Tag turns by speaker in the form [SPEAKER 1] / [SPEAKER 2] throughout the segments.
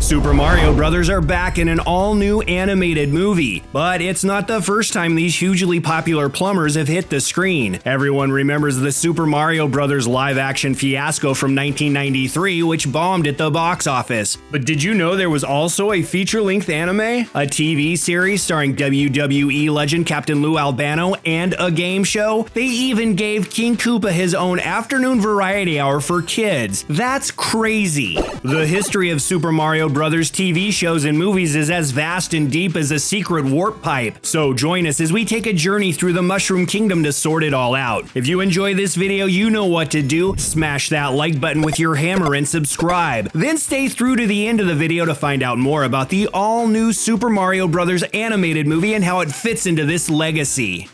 [SPEAKER 1] Super Mario Brothers are back in an all-new animated movie, but it's not the first time these hugely popular plumbers have hit the screen. Everyone remembers the Super Mario Brothers live-action fiasco from 1993, which bombed at the box office. But did you know there was also a feature-length anime, a TV series starring WWE legend Captain Lou Albano, and a game show? They even gave King Koopa his own afternoon variety hour for kids. That's crazy. The history of Super Mario Brothers TV shows and movies is as vast and deep as a secret warp pipe. So join us as we take a journey through the Mushroom Kingdom to sort it all out. If you enjoy this video, you know what to do. Smash that like button with your hammer and subscribe. Then stay through to the end of the video to find out more about the all-new Super Mario Brothers animated movie and how it fits into this legacy.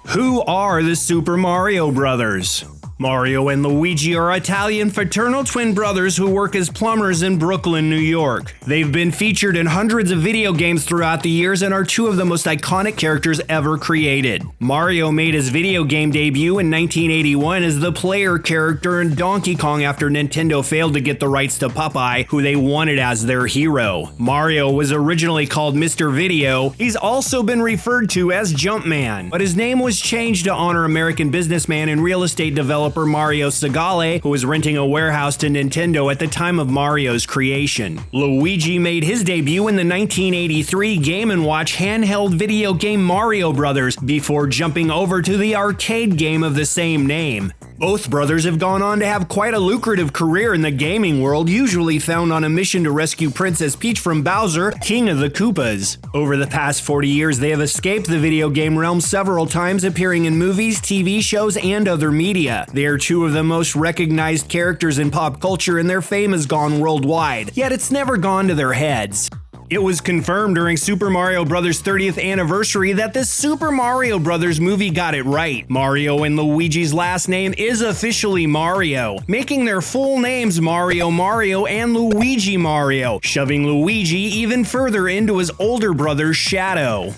[SPEAKER 1] Who are the Super Mario Brothers? Mario and Luigi are Italian fraternal twin brothers who work as plumbers in Brooklyn, New York. They've been featured in hundreds of video games throughout the years and are two of the most iconic characters ever created. Mario made his video game debut in 1981 as the player character in Donkey Kong after Nintendo failed to get the rights to Popeye, who they wanted as their hero. Mario was originally called Mr. Video. He's also been referred to as Jumpman, but his name was changed to honor American businessman and real estate developer Mario Segale, who was renting a warehouse to Nintendo at the time of Mario's creation. Luigi made his debut in the 1983 Game & Watch handheld video game Mario Brothers before jumping over to the arcade game of the same name. Both brothers have gone on to have quite a lucrative career in the gaming world, usually found on a mission to rescue Princess Peach from Bowser, King of the Koopas. Over the past 40 years, they have escaped the video game realm several times, appearing in movies, TV shows, and other media. They are two of the most recognized characters in pop culture, and their fame has gone worldwide, yet it's never gone to their heads. It was confirmed during Super Mario Bros. 30th anniversary that the Super Mario Bros. Movie got it right. Mario and Luigi's last name is officially Mario, making their full names Mario Mario and Luigi Mario, shoving Luigi even further into his older brother's shadow.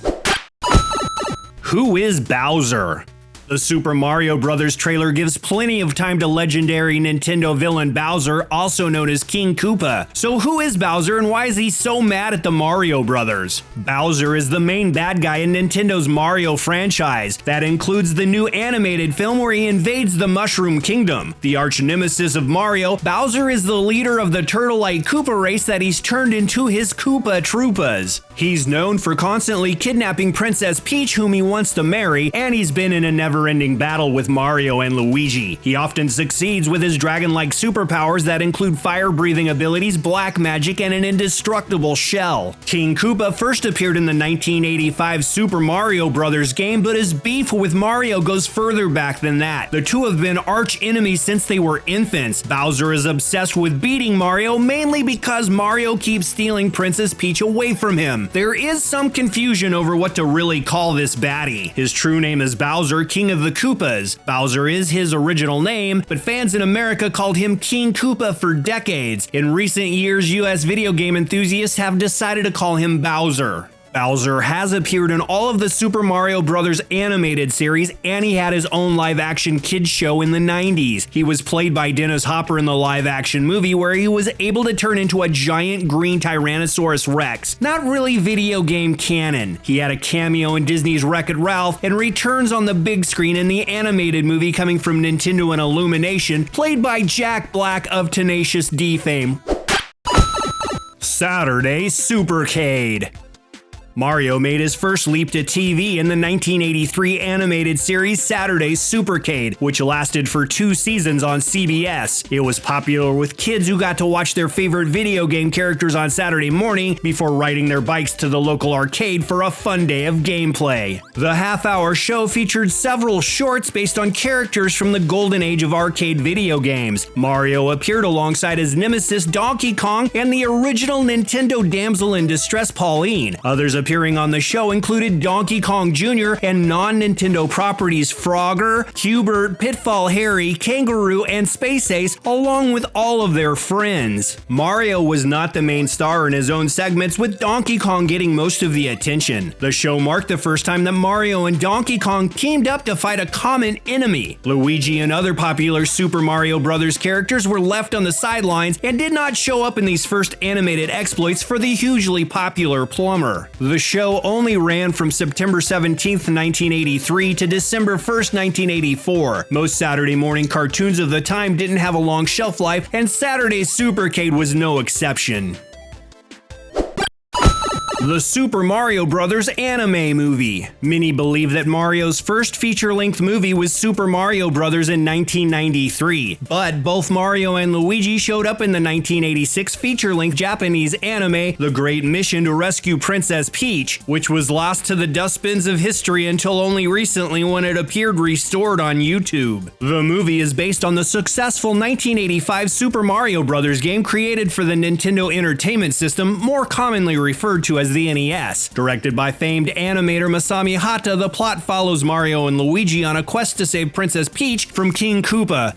[SPEAKER 1] Who is Bowser? The Super Mario Bros. Trailer gives plenty of time to legendary Nintendo villain Bowser, also known as King Koopa. So who is Bowser and why is he so mad at the Mario Brothers? Bowser is the main bad guy in Nintendo's Mario franchise. That includes the new animated film where he invades the Mushroom Kingdom. The arch nemesis of Mario, Bowser is the leader of the turtle-like Koopa race that he's turned into his Koopa Troopas. He's known for constantly kidnapping Princess Peach, whom he wants to marry, and he's been in a never-ending battle with Mario and Luigi. He often succeeds with his dragon-like superpowers that include fire-breathing abilities, black magic, and an indestructible shell. King Koopa first appeared in the 1985 Super Mario Bros. Game, but his beef with Mario goes further back than that. The two have been arch-enemies since they were infants. Bowser is obsessed with beating Mario, mainly because Mario keeps stealing Princess Peach away from him. There is some confusion over what to really call this baddie. His true name is Bowser, King of the Koopas. Bowser is his original name, but fans in America called him King Koopa for decades. In recent years, US video game enthusiasts have decided to call him Bowser. Bowser has appeared in all of the Super Mario Bros. Animated series, and he had his own live-action kids show in the 90s. He was played by Dennis Hopper in the live-action movie, where he was able to turn into a giant green Tyrannosaurus Rex. Not really video game canon. He had a cameo in Disney's Wreck-It Ralph, and returns on the big screen in the animated movie coming from Nintendo and Illumination, played by Jack Black of Tenacious D fame. Saturday Supercade. Mario made his first leap to TV in the 1983 animated series Saturday Supercade, which lasted for 2 seasons on CBS. It was popular with kids who got to watch their favorite video game characters on Saturday morning before riding their bikes to the local arcade for a fun day of gameplay. The half-hour show featured several shorts based on characters from the golden age of arcade video games. Mario appeared alongside his nemesis Donkey Kong and the original Nintendo damsel in distress Pauline. Others appearing on the show included Donkey Kong Jr. and non-Nintendo properties Frogger, Hubert, Pitfall Harry, Kangaroo, and Space Ace, along with all of their friends. Mario was not the main star in his own segments, with Donkey Kong getting most of the attention. The show marked the first time that Mario and Donkey Kong teamed up to fight a common enemy. Luigi and other popular Super Mario Bros. Characters were left on the sidelines and did not show up in these first animated exploits for the hugely popular plumber. The show only ran from September 17, 1983 to December 1, 1984. Most Saturday morning cartoons of the time didn't have a long shelf life, and Saturday Supercade was no exception. The Super Mario Bros. Anime movie. Many believe that Mario's first feature-length movie was Super Mario Bros. In 1993, but both Mario and Luigi showed up in the 1986 feature-length Japanese anime, The Great Mission to Rescue Princess Peach, which was lost to the dustbins of history until only recently when it appeared restored on YouTube. The movie is based on the successful 1985 Super Mario Bros. Game created for the Nintendo Entertainment System, more commonly referred to as the NES. Directed by famed animator Masami Hata, the plot follows Mario and Luigi on a quest to save Princess Peach from King Koopa.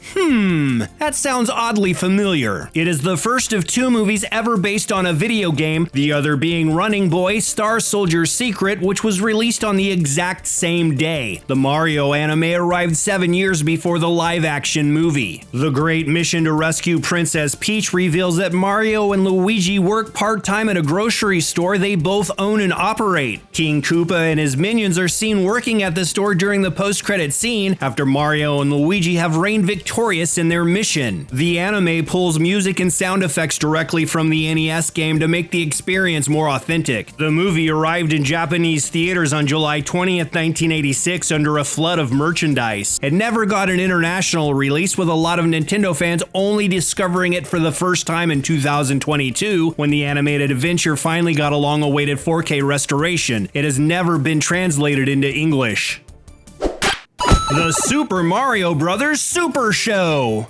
[SPEAKER 1] That sounds oddly familiar. It is the first of two movies ever based on a video game, the other being Running Boy: Star Soldier's Secret, which was released on the exact same day. The Mario anime arrived 7 years before the live-action movie. The Great Mission to Rescue Princess Peach reveals that Mario and Luigi work part-time at a grocery store they both own and operate. King Koopa and his minions are seen working at the store during the post-credit scene after Mario and Luigi have reigned victorious in their mission. The anime pulls music and sound effects directly from the NES game to make the experience more authentic. The movie arrived in Japanese theaters on July 20th, 1986 under a flood of merchandise. It never got an international release, with a lot of Nintendo fans only discovering it for the first time in 2022 when the animated adventure finally got a long-awaited 4K restoration. It has never been translated into English. The Super Mario Bros. Super Show.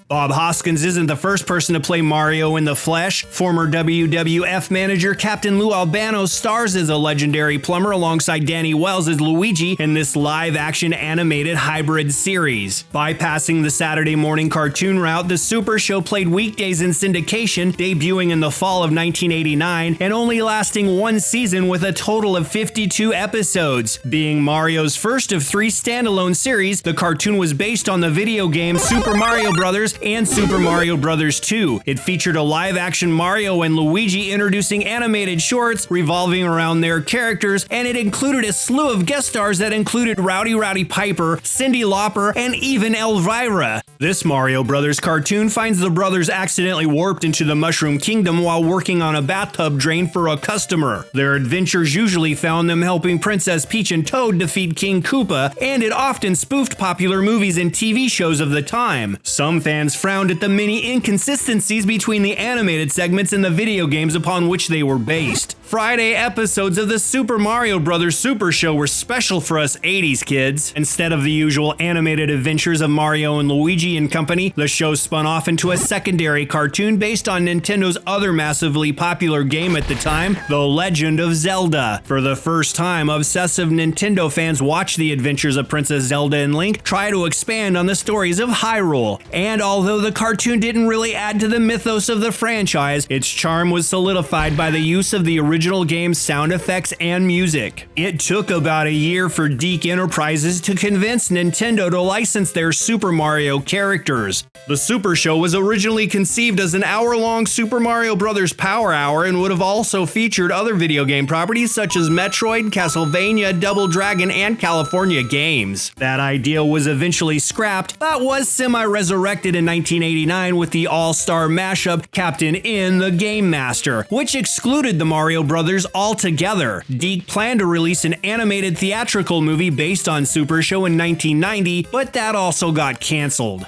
[SPEAKER 1] Bob Hoskins isn't the first person to play Mario in the flesh. Former WWF manager Captain Lou Albano stars as a legendary plumber alongside Danny Wells as Luigi in this live-action animated hybrid series. Bypassing the Saturday morning cartoon route, the Super Show played weekdays in syndication, debuting in the fall of 1989 and only lasting one season with a total of 52 episodes. Being Mario's first of 3 standalone series, the cartoon was based on the video game Super Mario Bros. And Super Mario Bros. 2. It featured a live-action Mario and Luigi introducing animated shorts revolving around their characters, and it included a slew of guest stars that included Rowdy Piper, Cyndi Lauper, and even Elvira. This Mario Bros. Cartoon finds the brothers accidentally warped into the Mushroom Kingdom while working on a bathtub drain for a customer. Their adventures usually found them helping Princess Peach and Toad defeat King Koopa, and it often spoofed popular movies and TV shows of the time. Some fans frowned at the many inconsistencies between the animated segments and the video games upon which they were based. Friday episodes of the Super Mario Bros. Super Show were special for us 80s kids. Instead of the usual animated adventures of Mario and Luigi and company, the show spun off into a secondary cartoon based on Nintendo's other massively popular game at the time, The Legend of Zelda. For the first time, obsessive Nintendo fans watched the adventures of Princess Zelda and Link try to expand on the stories of Hyrule. And although the cartoon didn't really add to the mythos of the franchise, its charm was solidified by the use of the original game's sound effects and music. It took about a year for DiC Enterprises to convince Nintendo to license their Super Mario characters. The Super Show was originally conceived as an hour-long Super Mario Bros. Power Hour and would have also featured other video game properties such as Metroid, Castlevania, Double Dragon, and California games. That idea was eventually scrapped, but was semi-resurrected in 1989 with the all-star mashup Captain N the Game Master, which excluded the Mario Brothers altogether. DiC planned to release an animated theatrical movie based on Super Show in 1990, but that also got canceled.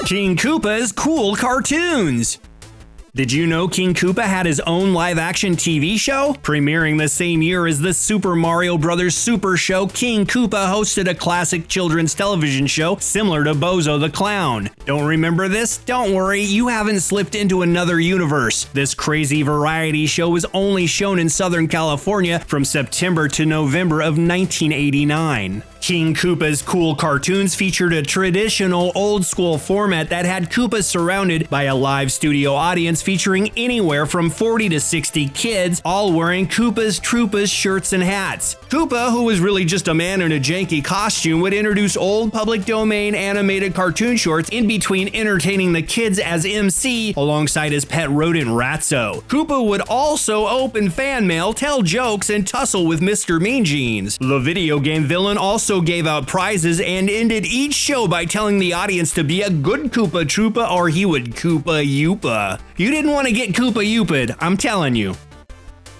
[SPEAKER 1] King Koopa's Cool Cartoons. Did you know King Koopa had his own live-action TV show? Premiering the same year as the Super Mario Bros. Super Show, King Koopa hosted a classic children's television show similar to Bozo the Clown. Don't remember this? Don't worry, you haven't slipped into another universe. This crazy variety show was only shown in Southern California from September to November of 1989. King Koopa's Kool cartoons featured a traditional old-school format that had Koopa surrounded by a live studio audience featuring anywhere from 40 to 60 kids, all wearing Koopa's Troopas shirts and hats. Koopa, who was really just a man in a janky costume, would introduce old public domain animated cartoon shorts in between entertaining the kids as MC alongside his pet rodent Ratso. Koopa would also open fan mail, tell jokes, and tussle with Mr. Mean Jeans. The video game villain also gave out prizes and ended each show by telling the audience to be a good Koopa Troopa or he would Koopa Yoopa. You didn't want to get Koopa Yoopa'd, I'm telling you.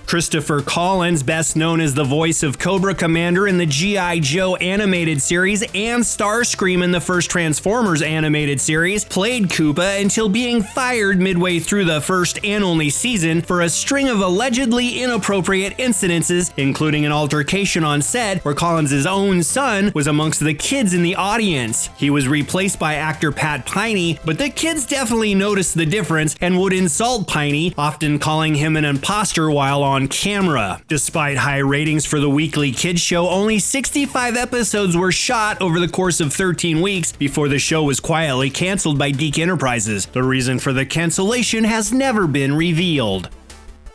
[SPEAKER 1] Christopher Collins, best known as the voice of Cobra Commander in the G.I. Joe animated series and Starscream in the first Transformers animated series, played Koopa until being fired midway through the first and only season for a string of allegedly inappropriate incidences, including an altercation on set where Collins' own son was amongst the kids in the audience. He was replaced by actor Pat Piney, but the kids definitely noticed the difference and would insult Piney, often calling him an imposter while on camera. Despite high ratings for the weekly kids show, only 65 episodes were shot over the course of 13 weeks before the show was quietly canceled by Deke Enterprises. The reason for the cancellation has never been revealed.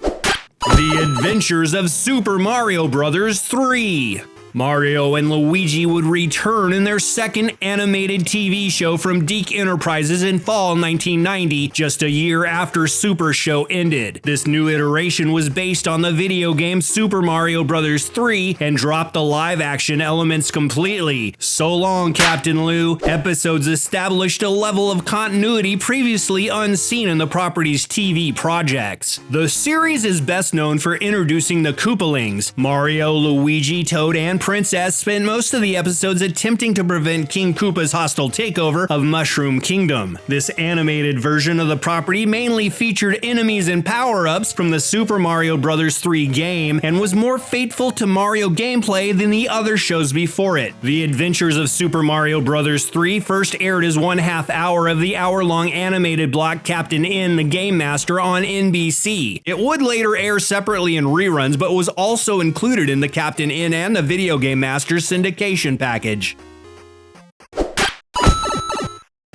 [SPEAKER 1] The Adventures of Super Mario Bros. 3. Mario and Luigi would return in their second animated TV show from Deke Enterprises in fall 1990, just a year after Super Show ended. This new iteration was based on the video game Super Mario Bros. 3 and dropped the live-action elements completely. So long, Captain Lou. Episodes established a level of continuity previously unseen in the property's TV projects. The series is best known for introducing the Koopalings. Mario, Luigi, Toad, and Princess spent most of the episodes attempting to prevent King Koopa's hostile takeover of Mushroom Kingdom. This animated version of the property mainly featured enemies and power-ups from the Super Mario Bros. 3 game and was more faithful to Mario gameplay than the other shows before it. The Adventures of Super Mario Bros. 3 first aired as 1/2 hour of the hour-long animated block Captain N, the Game Master, on NBC. It would later air separately in reruns, but was also included in the Captain N and the Video Game Master syndication package.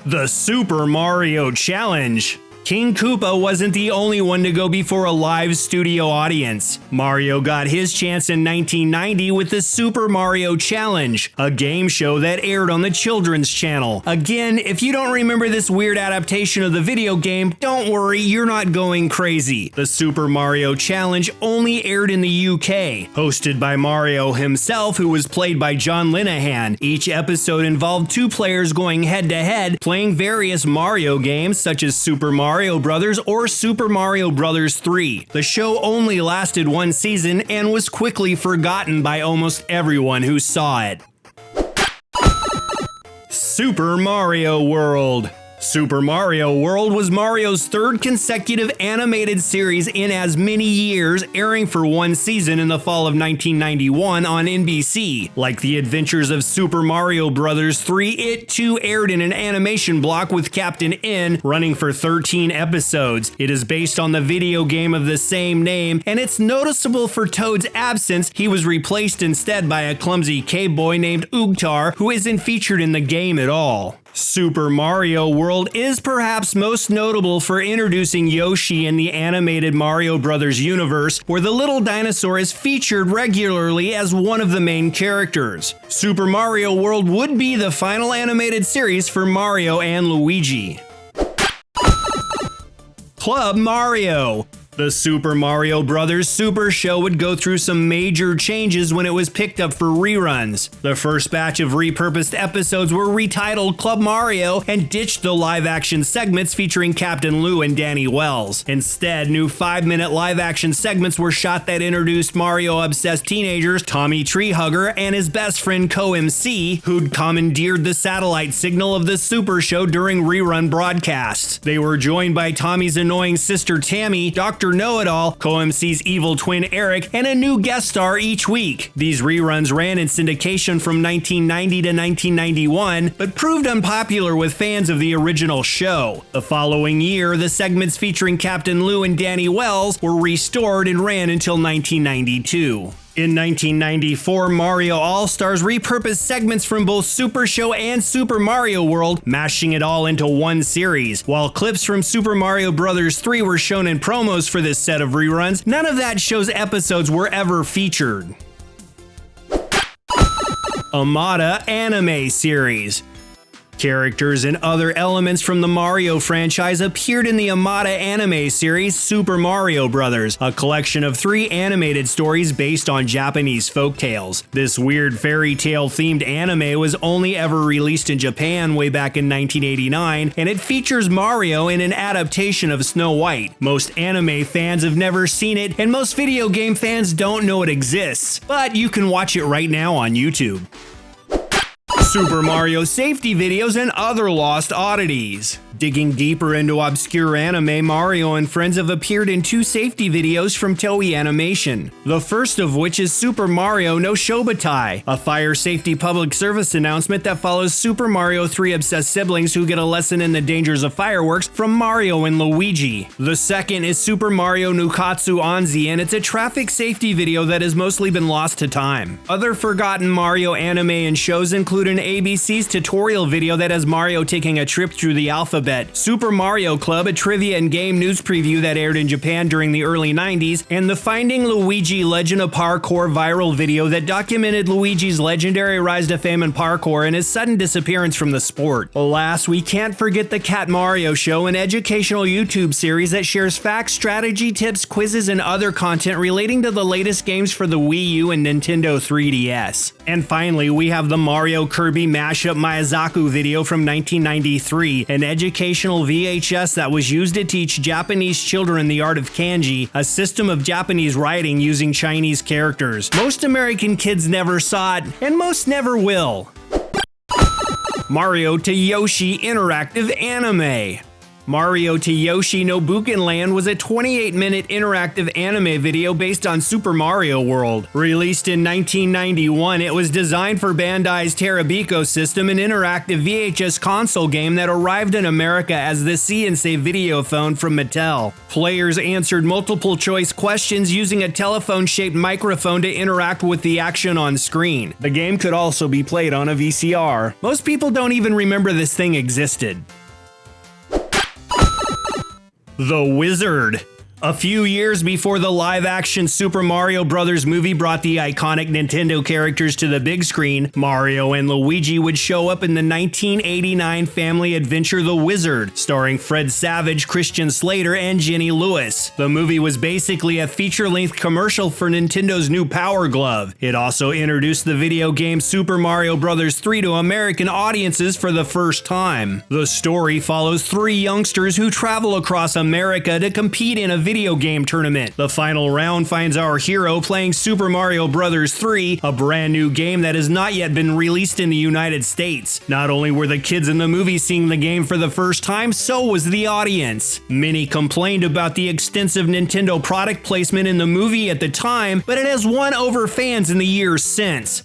[SPEAKER 1] The Super Mario Challenge. King Koopa wasn't the only one to go before a live studio audience. Mario got his chance in 1990 with the Super Mario Challenge, a game show that aired on the Children's Channel. Again, if you don't remember this weird adaptation of the video game, don't worry, you're not going crazy. The Super Mario Challenge only aired in the UK, hosted by Mario himself, who was played by John Linehan. Each episode involved two players going head-to-head, playing various Mario games such as Super Mario Bros. Or Super Mario Bros. 3. The show only lasted one season and was quickly forgotten by almost everyone who saw it. Super Mario World. Super Mario World was Mario's third consecutive animated series in as many years, airing for one season in the fall of 1991 on NBC. Like The Adventures of Super Mario Bros. 3, it too aired in an animation block with Captain N, running for 13 episodes. It is based on the video game of the same name, and it's noticeable for Toad's absence. He was replaced instead by a clumsy cave boy named Oogtar, who isn't featured in the game at all. Super Mario World is perhaps most notable for introducing Yoshi in the animated Mario Bros. Universe, where the little dinosaur is featured regularly as one of the main characters. Super Mario World would be the final animated series for Mario and Luigi. Club Mario. The Super Mario Bros. Super Show would go through some major changes when it was picked up for reruns. The first batch of repurposed episodes were retitled Club Mario and ditched the live-action segments featuring Captain Lou and Danny Wells. Instead, new 5-minute live-action segments were shot that introduced Mario-obsessed teenagers Tommy Treehugger and his best friend Co-MC, who'd commandeered the satellite signal of the Super Show during rerun broadcasts. They were joined by Tommy's annoying sister Tammy, Dr. Know-It-All, Co-MC's evil twin Eric, and a new guest star each week. These reruns ran in syndication from 1990 to 1991, but proved unpopular with fans of the original show. The following year, the segments featuring Captain Lou and Danny Wells were restored and ran until 1992. In 1994, Mario All-Stars repurposed segments from both Super Show and Super Mario World, mashing it all into one series. While clips from Super Mario Bros. 3 were shown in promos for this set of reruns, none of that show's episodes were ever featured. Amada Anime Series. Characters and other elements from the Mario franchise appeared in the Amada anime series Super Mario Bros., a collection of 3 animated stories based on Japanese folktales. This weird fairy tale themed anime was only ever released in Japan way back in 1989, and it features Mario in an adaptation of Snow White. Most anime fans have never seen it, and most video game fans don't know it exists, but you can watch it right now on YouTube. Super Mario safety videos and other lost oddities. Digging deeper into obscure anime, Mario and friends have appeared in 2 safety videos from Toei Animation. The first of which is Super Mario no Shobutai, a fire safety public service announcement that follows Super Mario 3 obsessed siblings who get a lesson in the dangers of fireworks from Mario and Luigi. The second is Super Mario Nukatsu Onzi, and it's a traffic safety video that has mostly been lost to time. Other forgotten Mario anime and shows include an ABC's tutorial video that has Mario taking a trip through the alphabet, Super Mario Club, a trivia and game news preview that aired in Japan during the early 90s, and the Finding Luigi Legend of Parkour viral video that documented Luigi's legendary rise to fame in parkour and his sudden disappearance from the sport. Alas, we can't forget the Cat Mario Show, an educational YouTube series that shares facts, strategy tips, quizzes, and other content relating to the latest games for the Wii U and Nintendo 3DS. And finally, we have the Mario Kirby mashup Miyazaku video from 1993, an educational VHS that was used to teach Japanese children the art of kanji, a system of Japanese writing using Chinese characters. Most American kids never saw it, and most never will. Mario to Yoshi interactive anime. Mario to Yoshi no Bukenland was a 28-minute interactive anime video based on Super Mario World. Released in 1991, it was designed for Bandai's Terabiko system, an interactive VHS console game that arrived in America as the See and Save video phone from Mattel. Players answered multiple choice questions using a telephone-shaped microphone to interact with the action on screen. The game could also be played on a VCR. Most people don't even remember this thing existed. The Wizard. A few years before the live-action Super Mario Bros. Movie brought the iconic Nintendo characters to the big screen, Mario and Luigi would show up in the 1989 family adventure The Wizard, starring Fred Savage, Christian Slater, and Jenny Lewis. The movie was basically a feature-length commercial for Nintendo's new Power Glove. It also introduced the video game Super Mario Bros. 3 to American audiences for the first time. The story follows 3 youngsters who travel across America to compete in a video game tournament. The final round finds our hero playing Super Mario Bros. 3, a brand new game that has not yet been released in the United States. Not only were the kids in the movie seeing the game for the first time, so was the audience. Many complained about the extensive Nintendo product placement in the movie at the time, but it has won over fans in the years since.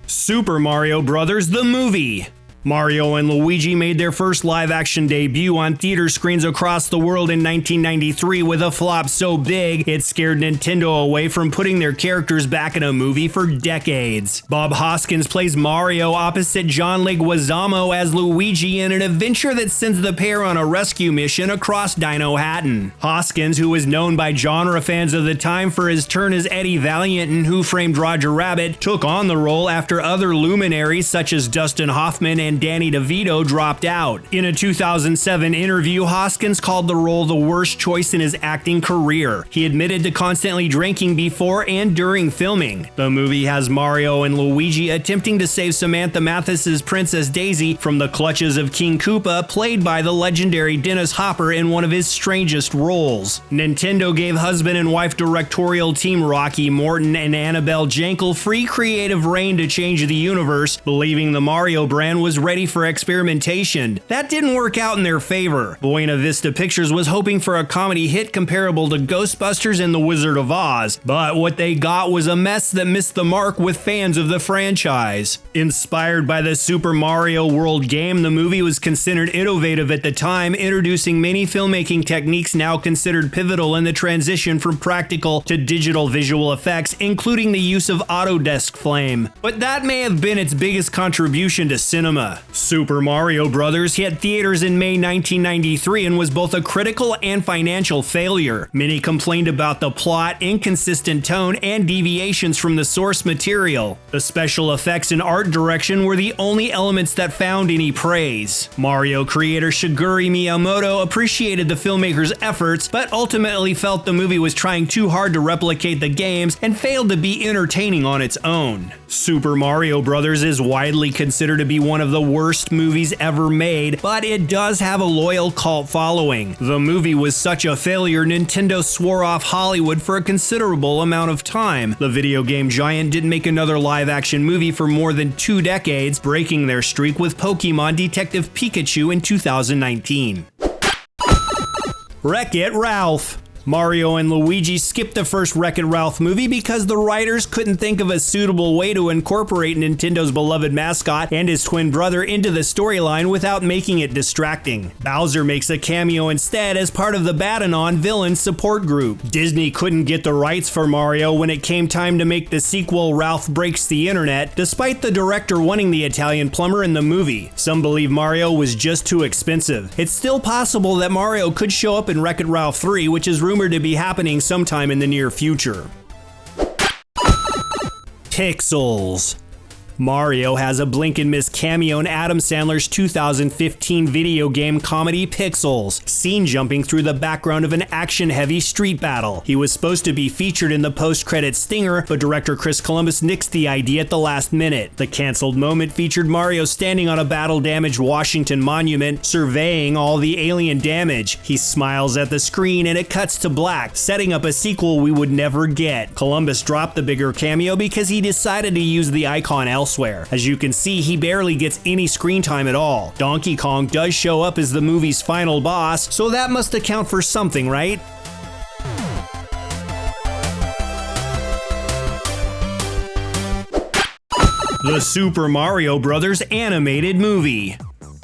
[SPEAKER 1] Super Mario Bros. The Movie. Mario and Luigi made their first live-action debut on theater screens across the world in 1993 with a flop so big it scared Nintendo away from putting their characters back in a movie for decades. Bob Hoskins plays Mario opposite John Leguizamo as Luigi in an adventure that sends the pair on a rescue mission across Dino Hatton. Hoskins, who was known by genre fans of the time for his turn as Eddie Valiant in Who Framed Roger Rabbit, took on the role after other luminaries such as Dustin Hoffman and and Danny DeVito dropped out. In a 2007 interview, Hoskins called the role the worst choice in his acting career. He admitted to constantly drinking before and during filming. The movie has Mario and Luigi attempting to save Samantha Mathis's Princess Daisy from the clutches of King Koopa, played by the legendary Dennis Hopper in one of his strangest roles. Nintendo gave husband and wife directorial team Rocky Morton and Annabelle Jankel free creative reign to change the universe, believing the Mario brand was ready for experimentation. That didn't work out in their favor. Buena Vista Pictures was hoping for a comedy hit comparable to Ghostbusters and The Wizard of Oz, but what they got was a mess that missed the mark with fans of the franchise. Inspired by the Super Mario World game, the movie was considered innovative at the time, introducing many filmmaking techniques now considered pivotal in the transition from practical to digital visual effects, including the use of Autodesk Flame. But that may have been its biggest contribution to cinema. Super Mario Bros. Hit theaters in May 1993 and was both a critical and financial failure. Many complained about the plot, inconsistent tone, and deviations from the source material. The special effects and art direction were the only elements that found any praise. Mario creator Shigeru Miyamoto appreciated the filmmaker's efforts, but ultimately felt the movie was trying too hard to replicate the games and failed to be entertaining on its own. Super Mario Bros. Is widely considered to be one of the worst movies ever made, but it does have a loyal cult following. The movie was such a failure, Nintendo swore off Hollywood for a considerable amount of time. The video game giant didn't make another live-action movie for more than 2 decades, breaking their streak with Pokemon Detective Pikachu in 2019. Wreck-It Ralph. Mario and Luigi skipped the first Wreck-It Ralph movie because the writers couldn't think of a suitable way to incorporate Nintendo's beloved mascot and his twin brother into the storyline without making it distracting. Bowser makes a cameo instead as part of the Badanon villain support group. Disney couldn't get the rights for Mario when it came time to make the sequel Ralph Breaks the Internet, despite the director wanting the Italian plumber in the movie. Some believe Mario was just too expensive. It's still possible that Mario could show up in Wreck-It Ralph 3, which is rumored to be happening sometime in the near future. Pixels. Mario has a blink and miss cameo in Adam Sandler's 2015 video game comedy Pixels, seen jumping through the background of an action-heavy street battle. He was supposed to be featured in the post-credits stinger, but director Chris Columbus nixed the idea at the last minute. The canceled moment featured Mario standing on a battle-damaged Washington monument, surveying all the alien damage. He smiles at the screen and it cuts to black, setting up a sequel we would never get. Columbus dropped the bigger cameo because he decided to use the icon elsewhere. As you can see, he barely gets any screen time at all. Donkey Kong does show up as the movie's final boss, so that must account for something, right? The Super Mario Bros. Animated movie.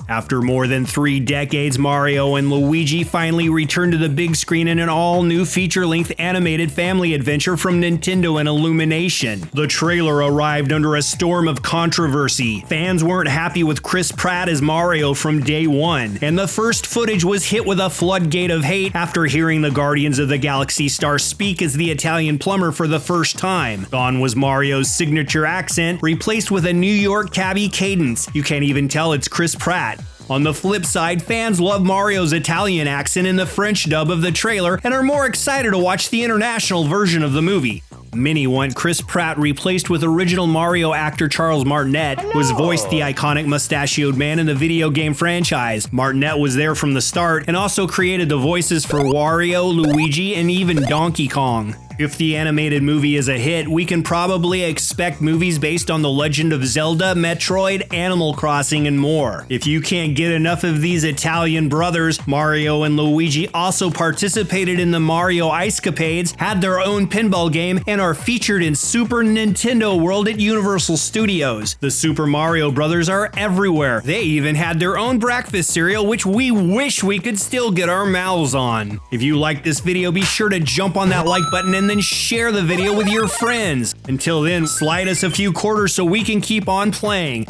[SPEAKER 1] After more than 3 decades, Mario and Luigi finally returned to the big screen in an all-new feature-length animated family adventure from Nintendo and Illumination. The trailer arrived under a storm of controversy. Fans weren't happy with Chris Pratt as Mario from day one, and the first footage was hit with a floodgate of hate after hearing the Guardians of the Galaxy star speak as the Italian plumber for the first time. Gone was Mario's signature accent, replaced with a New York cabbie cadence. You can't even tell it's Chris Pratt. On the flip side, fans love Mario's Italian accent in the French dub of the trailer and are more excited to watch the international version of the movie. Many want Chris Pratt replaced with original Mario actor Charles Martinet, who has voiced the iconic mustachioed man in the video game franchise. Martinet was there from the start and also created the voices for Wario, Luigi, and even Donkey Kong. If the animated movie is a hit, we can probably expect movies based on The Legend of Zelda, Metroid, Animal Crossing, and more. If you can't get enough of these Italian brothers, Mario and Luigi also participated in the Mario Icecapades, had their own pinball game, and are featured in Super Nintendo World at Universal Studios. The Super Mario Brothers are everywhere. They even had their own breakfast cereal, which we wish we could still get our mouths on. If you like this video, be sure to jump on that like button and then share the video with your friends. Until then, slide us a few quarters so we can keep on playing.